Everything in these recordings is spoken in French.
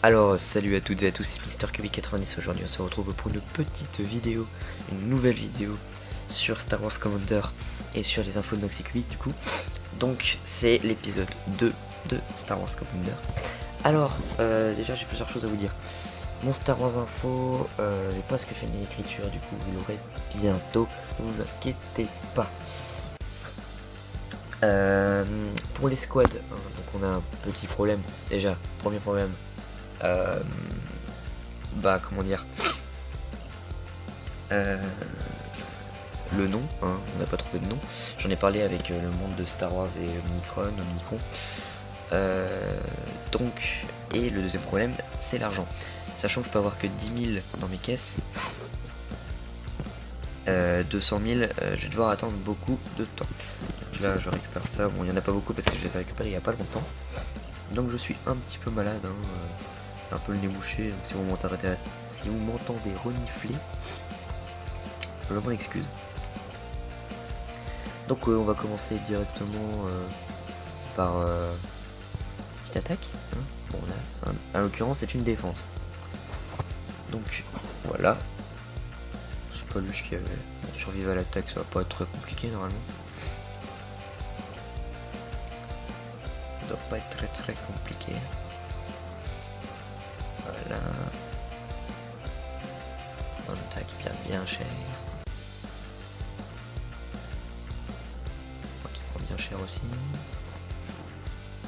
Alors salut à toutes et à tous, c'est MrCubie90. Aujourd'hui on se retrouve pour une petite vidéo, une nouvelle vidéo sur Star Wars Commander et sur les infos de Noxycubic du coup. Donc c'est l'épisode 2 de Star Wars Commander. Alors déjà j'ai plusieurs choses à vous dire. Mon Star Wars info, j'ai presque fini l'écriture, du coup vous l'aurez bientôt, ne vous inquiétez pas. Pour les squads, hein, donc on a un petit problème. Déjà, premier problème, comment dire, le nom, hein, on n'a pas trouvé de nom. J'en ai parlé avec le monde de Star Wars et Omnicron. Donc, et le deuxième problème, c'est l'argent. Sachant que je peux avoir que 10 000 dans mes caisses, 200 000, je vais devoir attendre beaucoup de temps. Donc là, je récupère ça. Bon, il n'y en a pas beaucoup parce que je les ai récupérés il n'y a pas longtemps. Donc je suis un petit peu malade, hein, un peu le nez bouché. Donc si vous m'entendez renifler, je m'en excuse. Donc on va commencer directement par petite attaque. Hein. Bon là, en l'occurrence, c'est une défense. Donc voilà. Je sais pas lui ce qu'il y avait. Bon, survivre à l'attaque, ça va pas être très compliqué normalement. Ça doit pas être très compliqué. Voilà. On attaque bien cher. Moi qui prend bien cher aussi.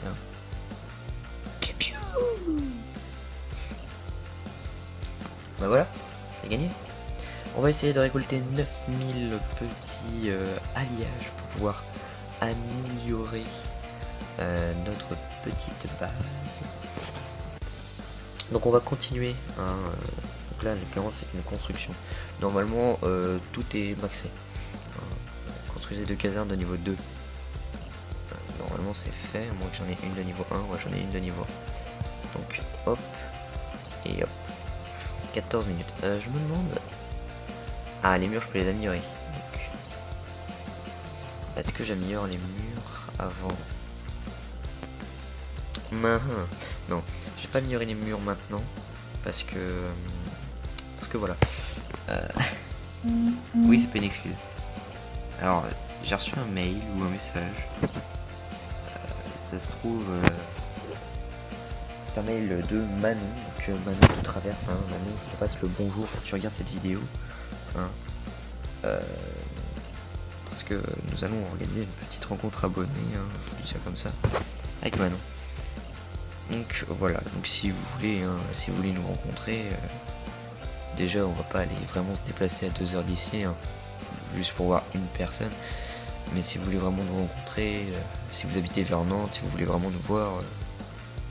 Bien. Bah voilà, c'est gagné. On va essayer de récolter 9000 petits alliages pour pouvoir améliorer notre petite base. Donc on va continuer. Hein, donc là, en l'occurrence, c'est une construction. Normalement, tout est maxé. Construisez 2 casernes de niveau 2. Normalement, c'est fait. À moins que j'en ai une de niveau 1. Ouais, j'en ai une de niveau 1. Donc, hop. Et hop. 14 minutes. Je me demande... Ah, les murs, je peux les améliorer. Donc... Est-ce que j'améliore les murs avant? Non, je vais pas améliorer les murs maintenant. Parce que voilà. Oui, c'est pas une excuse. Alors, j'ai reçu un mail ou un message. Ça se trouve... C'est un mail de Manon, donc Manon te traverse, hein, Manon je te passe le bonjour quand tu regardes cette vidéo, hein, parce que nous allons organiser une petite rencontre abonnée, hein, je vous dis ça comme ça, avec Manon. Donc voilà, donc si vous voulez, hein, si vous voulez nous rencontrer, déjà on va pas aller vraiment se déplacer à 2 heures d'ici, hein, juste pour voir une personne, mais si vous voulez vraiment nous rencontrer, si vous habitez vers Nantes, si vous voulez vraiment nous voir,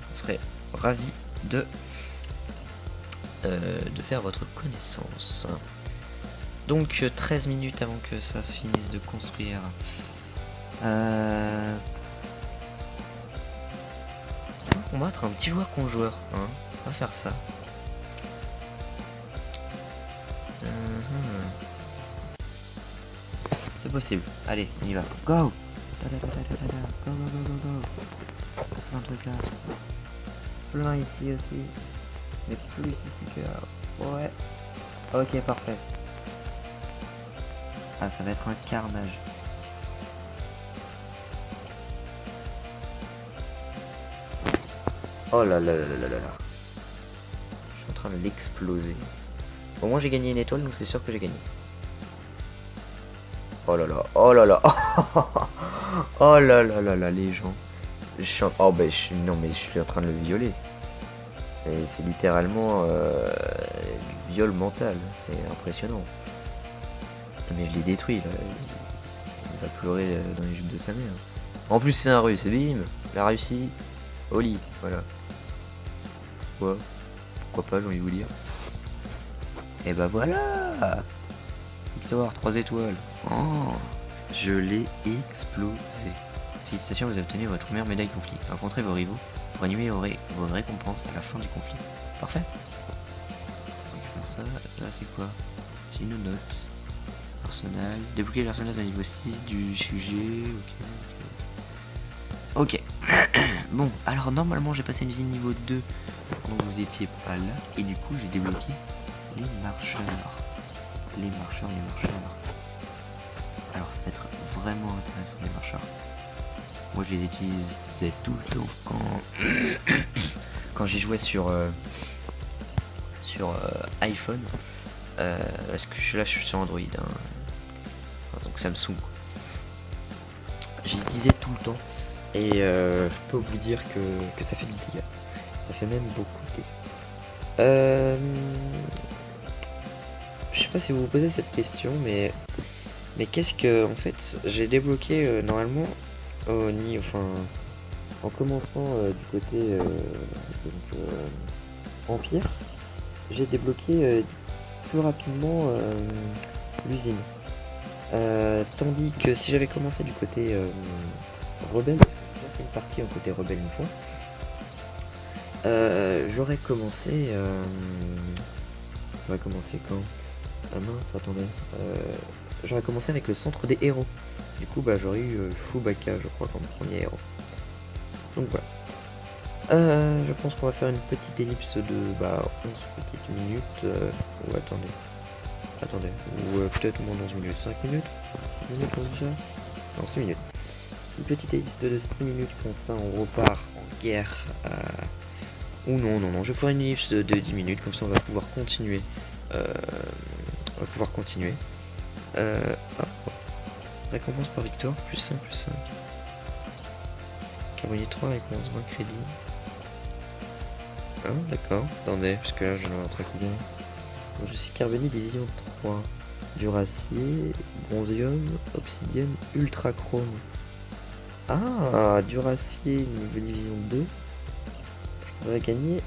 on serait ravi de faire votre connaissance. Donc 13 minutes avant que ça se finisse de construire. On va combattre un petit joueur contre joueur. Hein. On va faire ça. C'est possible. Allez, on y va. Go! Go! Plein de trucs là. Plein ici aussi, mais plus ici que là. Ouais. Ok, parfait. Ah, ça va être un carnage. Oh là là là là là là. Je suis en train de l'exploser. Au moins j'ai gagné une étoile, donc c'est sûr que j'ai gagné. Oh là là, oh là là. Oh là là là là, les gens. Oh bah non mais je suis en train de le violer. C'est littéralement du viol mental. C'est impressionnant. Mais je l'ai détruit là. Il va pleurer dans les jupes de sa mère. En plus c'est un russe, bim. La Russie au lit, voilà. Pourquoi pas, j'ai envie de vous dire. Et bah voilà. Victoire, 3 étoiles. Oh, je l'ai explosé. Félicitations, vous avez obtenu votre première médaille conflit. Rencontrez vos rivaux pour animer vos récompenses à la fin du conflit. Parfait. On va faire ça. Là, c'est quoi? J'ai une note. Arsenal. Débloquer l'arsenal à niveau 6 du sujet. Ok. Bon, alors normalement, j'ai passé une usine niveau 2 pendant que vous étiez pas là, et du coup j'ai débloqué les marcheurs. Les marcheurs. Alors ça va être vraiment intéressant les marcheurs. Moi je les utilisais tout le temps quand j'y jouais sur iPhone. Parce que je suis sur Android, hein. Enfin, donc Samsung. J'y utilisais tout le temps. Et je peux vous dire que ça fait du dégât. Ça fait même beaucoup de dégâts. Je sais pas si vous vous posez cette question, mais qu'est-ce que en fait j'ai débloqué normalement en commençant du côté Empire, j'ai débloqué plus rapidement l'usine. Tandis que si j'avais commencé du côté rebelle, parce que j'ai déjà fait une partie en côté rebelle une fois, j'aurais commencé quand? Ah mince, attendez. J'aurais commencé avec le centre des héros. Du coup, bah j'aurais eu Chewbacca, je crois, comme premier héros. Donc voilà. Je pense qu'on va faire une petite ellipse de 11 petites minutes. Ou attendez. Ou peut-être moins 11 minutes. 5 minutes 6 minutes comme ça. Non, 6 minutes. Une petite ellipse de 6 minutes, comme ça on repart en guerre. Ou non, je ferai une ellipse de 10 minutes, comme ça on va pouvoir continuer. Récompense par victoire, plus 5. Carbonier 3 avec moins 20 crédits. Ah d'accord, attendez, parce que là je vais rentrer combien. Donc, je suis Carbonier division 3. Duracier, bronzium, obsidienne, ultrachrome. Ah, Duracier niveau division 2. Je pourrais gagner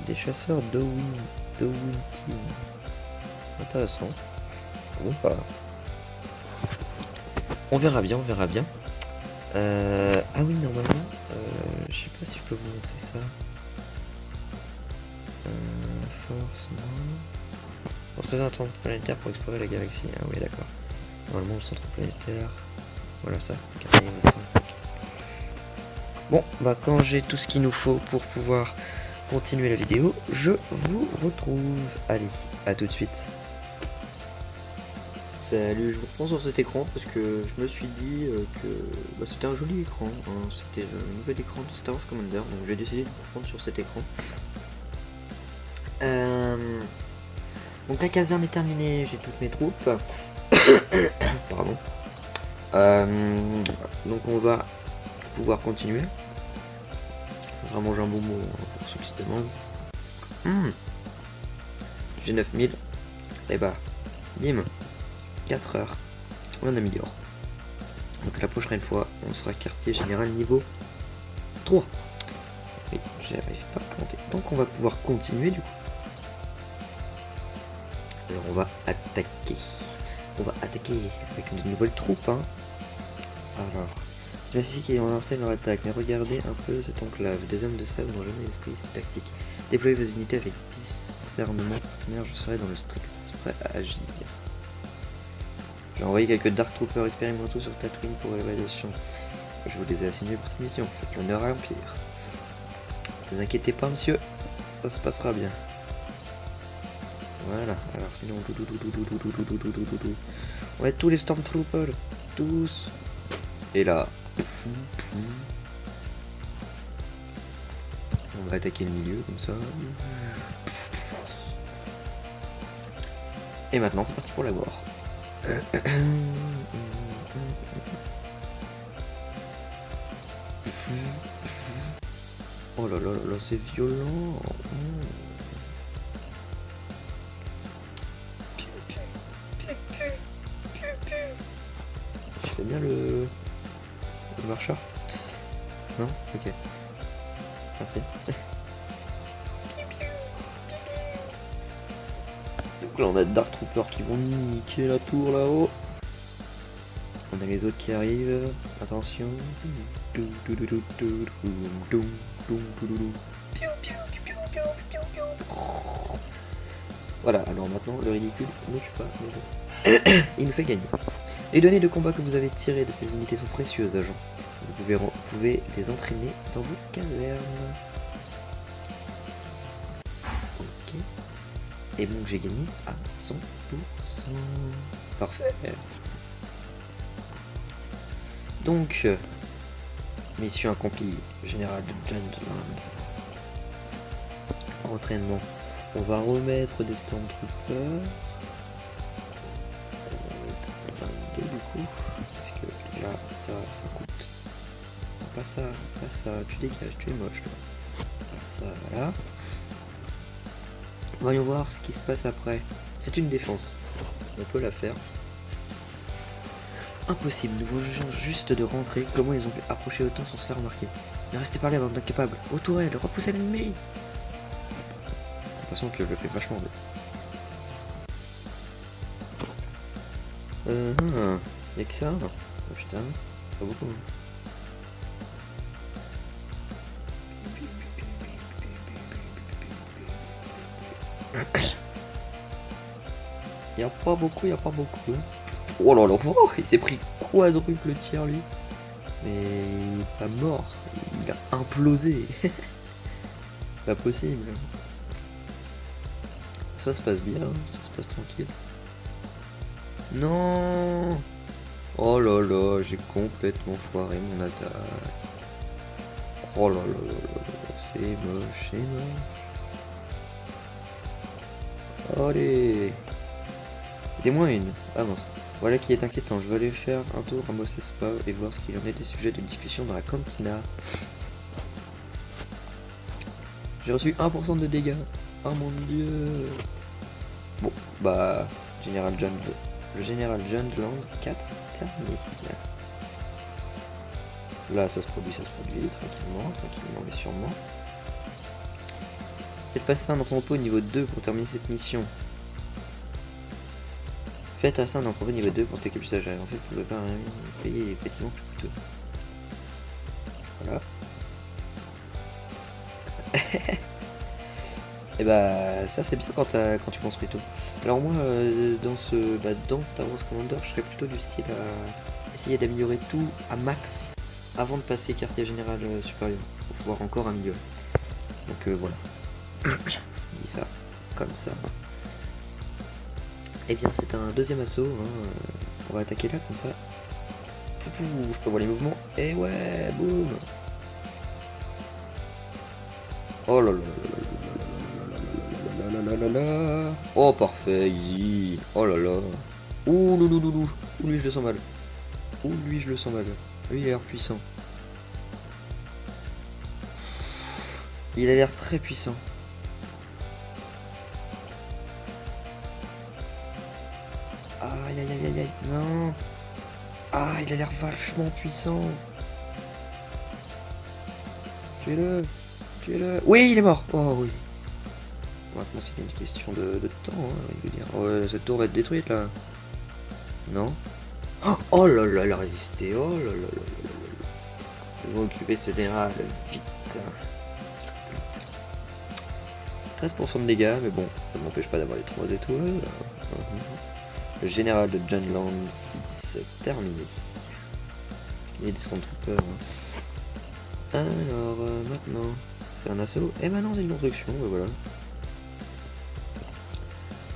des chasseurs de Team. Intéressant. Bon pas. On verra bien. Ah oui, normalement, je sais pas si je peux vous montrer ça. Force, non. On se présente un centre planétaire pour explorer la galaxie. Ah oui, d'accord. Normalement, le centre planétaire. Voilà ça. Bon, bah quand j'ai tout ce qu'il nous faut pour pouvoir continuer la vidéo, je vous retrouve. Allez, à tout de suite. Salut, je vous reprends sur cet écran parce que je me suis dit que c'était un joli écran, hein. C'était le nouvel écran de Star Wars Commander, donc j'ai décidé de vous reprendre sur cet écran. Donc la caserne est terminée, j'ai toutes mes troupes. Pardon. Donc on va pouvoir continuer. On va manger un bonbon pour ceux qui se demandent. J'ai 9000. Et bah, bim. 4 heures, on améliore. Donc la prochaine fois, on sera quartier général niveau 3. Oui, j'arrive pas à compter. Donc on va pouvoir continuer du coup. Alors on va attaquer. Avec une nouvelle troupe. Hein. Alors, c'est Massy qui ont lancé leur attaque, mais regardez un peu cette enclave. Des hommes de sable n'ont jamais l'esprit si tactique. Déployez vos unités avec discernement partenaire, je serai dans le strict prêt à agir. J'ai envoyé quelques Dark Troopers expérimentaux sur Tatooine pour l'évaluation. Je vous les ai assignés pour cette mission. Faites l'honneur à l'Empire. Ne vous inquiétez pas, monsieur. Ça se passera bien. Voilà. Alors sinon... Ouais, tous les Stormtroopers. Tous. Et là... On va attaquer le milieu, comme ça. Et maintenant, c'est parti pour la war. Oh là là là, c'est violent. Je fais bien le marcheur. Non? Ok. Merci. Donc là on a Dark Troopers qui vont niquer la tour là-haut. On a les autres qui arrivent. Attention. Voilà, alors maintenant le ridicule ne tue pas. Il nous fait gagner. Les données de combat que vous avez tirées de ces unités sont précieuses, agent. Vous pouvez les entraîner dans vos casernes. Et bon, j'ai gagné à 100%. Parfait. Donc, mission accomplie, général de Gentleland. Entraînement. On va remettre des Stormtroopers. On va mettre 22 du coup. Parce que là, ça coûte. Pas ça, tu dégages, tu es moche toi. Voilà, ça, voilà. Voyons voir ce qui se passe après. C'est une défense. On peut la faire. Impossible, nous venons juste de rentrer. Comment ils ont pu approcher autant sans se faire remarquer? Ne restez pas là, bande d'incapables. Aux tourelles, repoussez l'ennemi. J'ai l'impression que je le fais vachement bien. Y'a que ça? Oh putain, pas beaucoup. Y'a pas beaucoup. Oh là là, oh, il s'est pris quadruple tir lui. Mais il est pas mort, il a implosé. C'est pas possible. Ça se passe bien, ça se passe tranquille. Non. Oh là là, j'ai complètement foiré mon attaque. Oh là là là là, c'est moche, c'est moche. Allez. C'était moins une. Ah mince. Voilà qui est inquiétant. Je vais aller faire un tour à Mos Espa et voir ce qu'il en est des sujets de discussion dans la cantina. J'ai reçu 1% de dégâts. Oh mon dieu. Bon, bah, le général Jundland 4 terminé. Là, ça se produit tranquillement, mais sûrement. Faites passer un entrepôt niveau 2 pour terminer cette mission. Faites passer un entrepôt niveau 2 pour tes capuchages. En fait, vous ne pouvez pas payer les bâtiments plus coûteux. Voilà. Et bah ça c'est bien quand tu construis tout. Alors moi dans Star Wars Commander je serais plutôt du style à essayer d'améliorer tout à max avant de passer quartier général supérieur pour pouvoir encore améliorer. Donc voilà. Je dis ça comme ça. Et bien c'est un deuxième assaut, hein. On va attaquer là comme ça. Je peux voir les mouvements. Et ouais, boum. Oh là là là là. Oh parfait, easy. Oh là là. Ouh loulouloulou. Ouh lui je le sens mal. Ouh lui je le sens mal. Lui il a l'air puissant. Il a l'air très puissant. Aïe aïe aïe aïe aïe. Non. Ah il a l'air vachement puissant. Tuez-le. Tuez-le. Oui il est mort. Oh oui. Maintenant c'est une question de temps, hein, je veux dire. Oh, cette tour va être détruite là. Non. Oh là là, elle a résisté. Oh là là là là là. Ils vont occuper ce général vite. 13% de dégâts, mais bon, ça ne m'empêche pas d'avoir les 3 étoiles. Le général de Jundland 6 terminé. Il est des Stormtroopers. Alors maintenant, c'est un assaut. Et maintenant c'est une construction, voilà.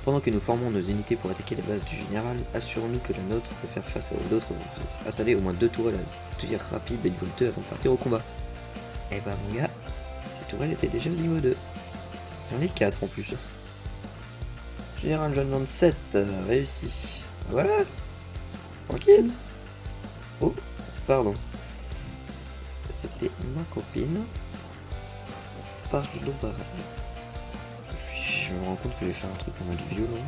Pendant que nous formons nos unités pour attaquer la base du général, assurons-nous que la nôtre peut faire face à d'autres forces. Attendez au moins 2 tourelles à tir rapide de niveau 2 avant de partir au combat. Et bah mon gars, ces tourelles étaient déjà au niveau 2. J'en ai 4 en plus. Général Jundland 7, réussi. Voilà. Tranquille. Oh, pardon. C'était ma copine. Pardon, pareil. Je me rends compte que j'ai fait un truc en mode violent.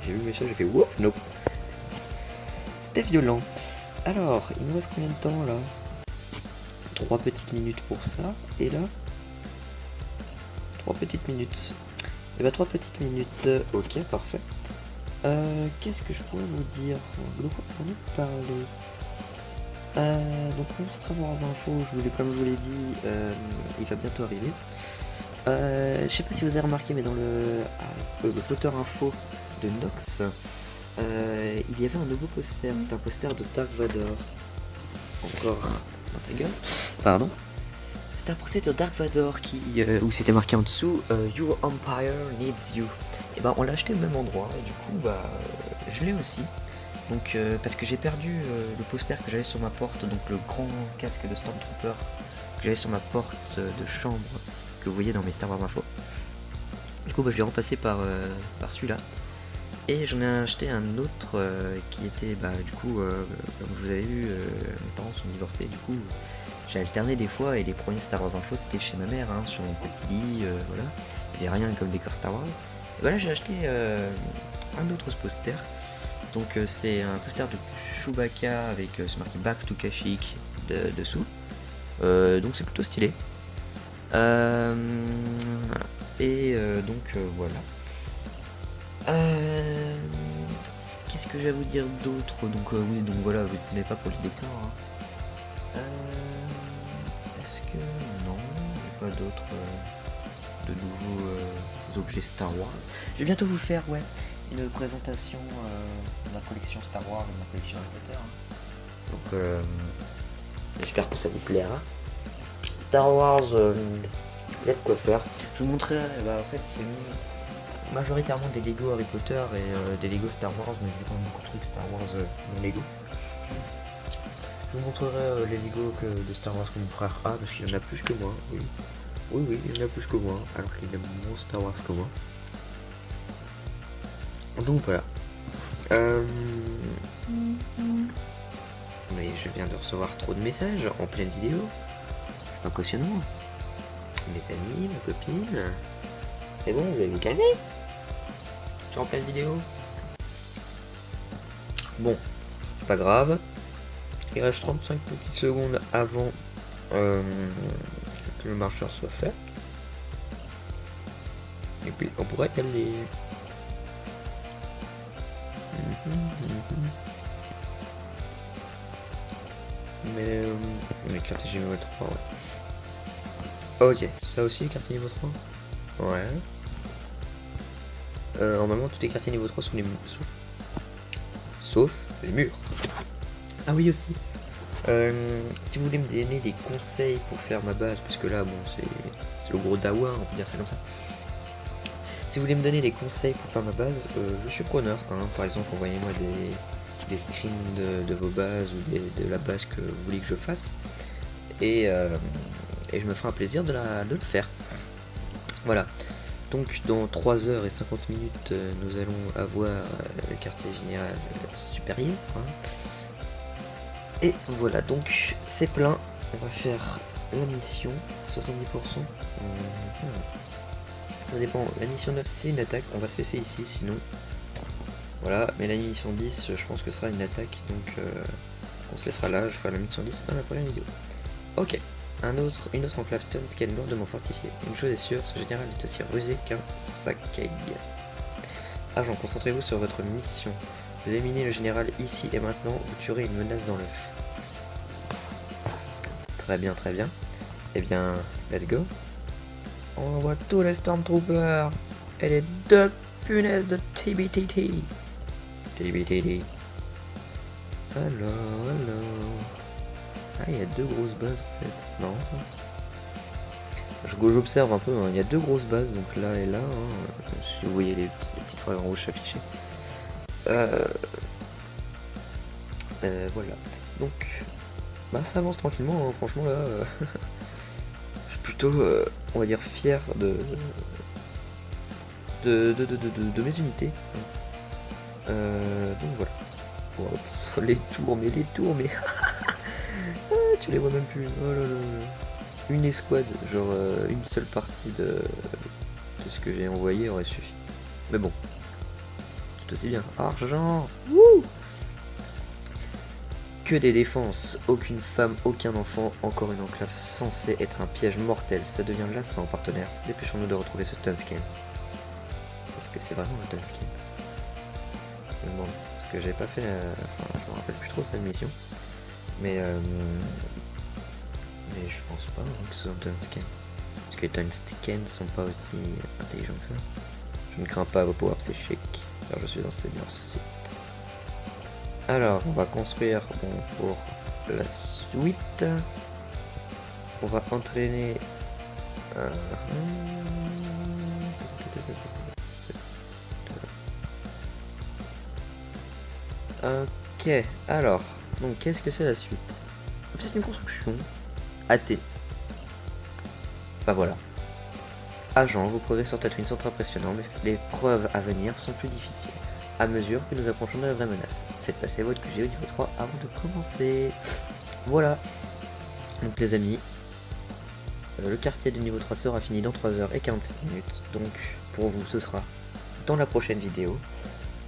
J'ai vu le message, j'ai fait whoop, nope. C'était violent. Alors, il nous reste combien de temps là? 3 petites minutes pour ça. Et là 3 petites minutes. Et bah 3 petites minutes. Ok, parfait. Qu'est-ce que je pourrais vous dire? De quoi pour nous parler? Donc Star Wars Info, comme je vous l'ai dit, il va bientôt arriver. Je sais pas si vous avez remarqué, mais dans le Potter Info de Nox, il y avait un nouveau poster. C'est un poster de Dark Vador. Encore dans ta gueule. Pardon. C'est un poster de Dark Vador où c'était marqué en dessous Your Empire needs you. Et ben on l'a acheté au même endroit et du coup je l'ai aussi. Donc parce que j'ai perdu le poster que j'avais sur ma porte, donc le grand casque de Stormtrooper que j'avais sur ma porte de chambre que vous voyez dans mes Star Wars info. Du coup je l'ai remplacé par celui-là. Et j'en ai acheté un autre qui était du coup comme vous avez vu mes parents sont divorcés, du coup j'ai alterné des fois et les premiers Star Wars info c'était chez ma mère sur mon petit lit, voilà. Il n'y avait rien comme décor Star Wars. Et voilà, j'ai acheté un autre poster. Donc c'est un poster de Chewbacca avec c'est marqué Back to Kashyyyk dessous. Donc c'est plutôt stylé. Voilà. Qu'est-ce que j'ai à vous dire d'autre? Donc oui, donc voilà, vous n'êtes pas pour les décors. Est-ce que non, il n'y a pas d'autres de nouveaux objets Star Wars. Je vais bientôt vous faire une présentation de ma collection Star Wars et de ma collection Harry Potter. Donc j'espère que ça vous plaira. Star Wars, il y a de quoi faire. Je vous montrerai, en fait c'est majoritairement des Lego Harry Potter et des Lego Star Wars, mais j'ai quand même beaucoup de trucs Star Wars mon Lego. Je vous montrerai les Lego de Star Wars que mon frère a, parce qu'il en a plus que moi, oui. Oui, il en a plus que moi, alors qu'il aime moins Star Wars que moi. Donc voilà. Mais je viens de recevoir trop de messages en pleine vidéo. C'est impressionnant. Mes amis, ma copine. C'est bon, vous allez vous calmer. Je suis en pleine vidéo. Bon, c'est pas grave. Il reste 35 petites secondes avant que le marcheur soit fait. Et puis on pourrait y aller. Mais carte niveau 3, ouais. Ok, ça aussi, carte niveau 3. Ouais. Normalement, tous les quartiers niveau 3 sont les murs. Sauf les murs. Ah oui, aussi. Si vous voulez me donner des conseils pour faire ma base, parce que là, bon, c'est le gros dawa, on peut dire ça comme ça. Si vous voulez me donner des conseils pour faire ma base, je suis preneur. Par exemple, envoyez-moi des screens de vos bases ou de la base que vous voulez que je fasse. Et je me ferai un plaisir de le faire. Voilà. Donc dans 3h50, nous allons avoir le quartier général supérieur. Et voilà, donc c'est plein. On va faire la mission 70%. Ça dépend. La mission 9 c'est une attaque, on va se laisser ici sinon. Voilà, mais la mission 10 je pense que ce sera une attaque, donc on se laissera là, je ferai la mission 10 dans la prochaine vidéo. Ok, une autre enclave Tunsken lourdement fortifiée. Une chose est sûre, ce général est aussi rusé qu'un sac-egg. Agent, concentrez-vous sur votre mission. Vous éliminez le général ici et maintenant, vous tuerez une menace dans l'œuf. Très bien, très bien. Eh bien, let's go. On envoie tous les Stormtroopers et les 2 punaises de TBTT. TBTT. Alors. Ah, il y a 2 grosses bases en fait. Non. J'observe un peu, il y a 2 grosses bases, donc là et là. Si vous voyez les petites fleurs en rouge affichées. Voilà. Donc, ça avance tranquillement, franchement là. Je suis plutôt, on va dire, fier de mes unités. Donc voilà. Oh, les tours, mais tu les vois même plus. Oh là là. Une escouade, genre une seule partie de ce que j'ai envoyé aurait suffi. Mais bon, tout aussi bien. Argent. Wouh. Que des défenses, aucune femme, aucun enfant, encore une enclave censée être un piège mortel. Ça devient lassant, partenaire. Dépêchons-nous de retrouver ce Tunsken. Est-ce que c'est vraiment un Tunsken? Bon, parce que j'ai pas fait, je me rappelle plus trop cette mission. Mais je pense pas que ce soit un Tunsken. Parce que les Tunsken sont pas aussi intelligents que ça. Je ne crains pas vos pouvoirs psychiques, car je suis un seigneur Sith. Alors, on va construire pour la suite. on va entraîner... Ok, alors, donc qu'est-ce que c'est la suite? C'est une construction AT. Bah voilà. Agent, vos progrès sur Tatooine sont impressionnants, mais les preuves à venir sont plus difficiles, à mesure que nous approchons de la vraie menace. Faites passer votre QG au niveau 3 avant de commencer. Voilà. Donc les amis, le quartier du niveau 3 sera fini dans 3h47. Donc pour vous ce sera dans la prochaine vidéo.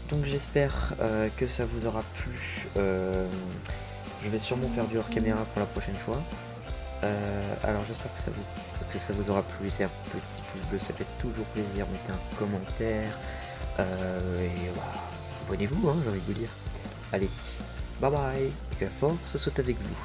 Donc j'espère que ça vous aura plu. Je vais sûrement faire du hors caméra pour la prochaine fois. Alors j'espère que ça vous aura plu. C'est un petit pouce bleu, ça fait toujours plaisir. Mettez un commentaire. Et voilà. Abonnez-vous, hein, j'ai envie de vous dire. Allez, bye bye. Et que la force soit avec vous.